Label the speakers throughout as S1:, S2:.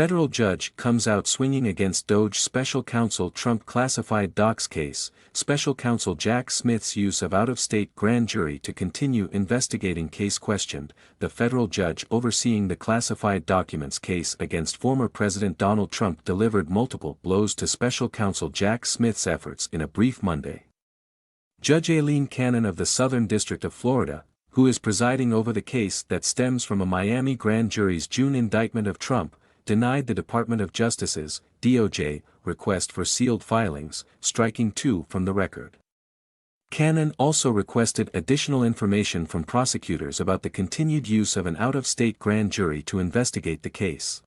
S1: Federal judge comes out swinging against DOJ Special Counsel Trump classified docs case. Special Counsel Jack Smith's use of out-of-state grand jury to continue investigating case questioned. The federal judge overseeing the classified documents case against former President Donald Trump delivered multiple blows to Special Counsel Jack Smith's efforts in a brief Monday. Judge Aileen Cannon of the Southern District of Florida, who is presiding over the case that stems from a Miami grand jury's June indictment of Trump, denied the Department of Justice's (DOJ) request for sealed filings, striking two from the record. Cannon also requested additional information from prosecutors about the continued use of an out-of-state grand jury to investigate the case.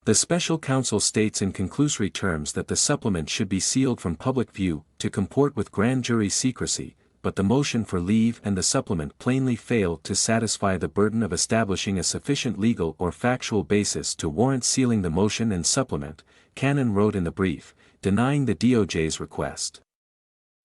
S1: The special counsel states in conclusory terms that the supplement should be sealed from public view to comport with grand jury secrecy, but the motion for leave and the supplement plainly failed to satisfy the burden of establishing a sufficient legal or factual basis to warrant sealing the motion and supplement, Cannon wrote in the brief, denying the DOJ's request.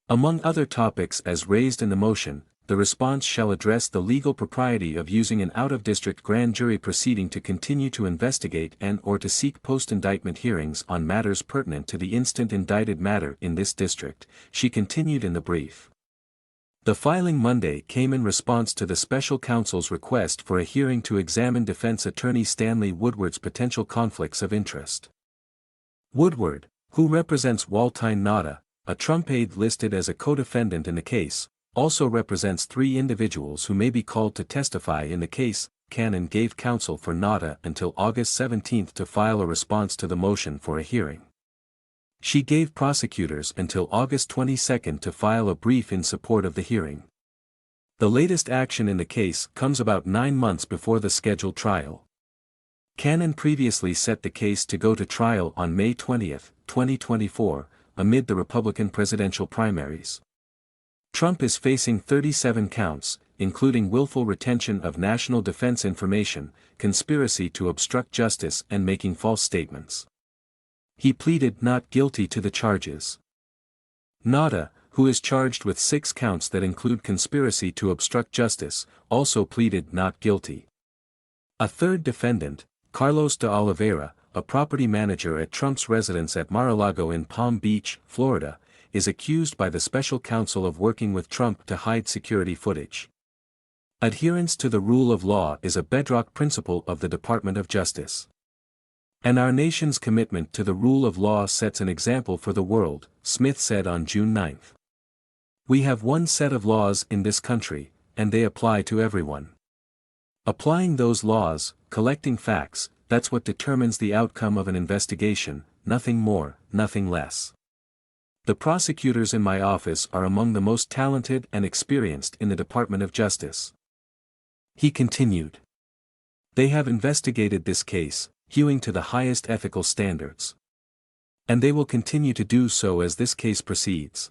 S1: Among other topics as raised in the motion, the response shall address the legal propriety of using an out-of-district grand jury proceeding to continue to investigate and/or to seek post-indictment hearings on matters pertinent to the instant indicted matter in this district, she continued in the brief. The filing Monday came in response to the special counsel's request for a hearing to examine defense attorney Stanley Woodward's potential conflicts of interest. Woodward, who represents Waltine Nauta, a Trump aide listed as a co-defendant in the case, also represents three individuals who may be called to testify in the case. Cannon gave counsel for Nauta until August 17 to file a response to the motion for a hearing. She gave prosecutors until August 22 to file a brief in support of the hearing. The latest action in the case comes about 9 months before the scheduled trial. Cannon previously set the case to go to trial on May 20, 2024, amid the Republican presidential primaries. Trump is facing 37 counts, including willful retention of national defense information, conspiracy to obstruct justice and making false statements. He pleaded not guilty to the charges. Nauta, who is charged with 6 counts that include conspiracy to obstruct justice, also pleaded not guilty. A third defendant, Carlos de Oliveira, a property manager at Trump's residence at Mar-a-Lago in Palm Beach, Florida, is accused by the special counsel of working with Trump to hide security footage. Adherence to the rule of law is a bedrock principle of the Department of Justice. And our nation's commitment to the rule of law sets an example for the world, Smith said on June 9. We have one set of laws in this country, and they apply to everyone. Applying those laws, collecting facts, that's what determines the outcome of an investigation, nothing more, nothing less. The prosecutors in my office are among the most talented and experienced in the Department of Justice. He continued. They have investigated this case, hewing to the highest ethical standards. And they will continue to do so as this case proceeds.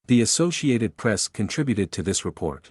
S1: The Associated Press contributed to this report.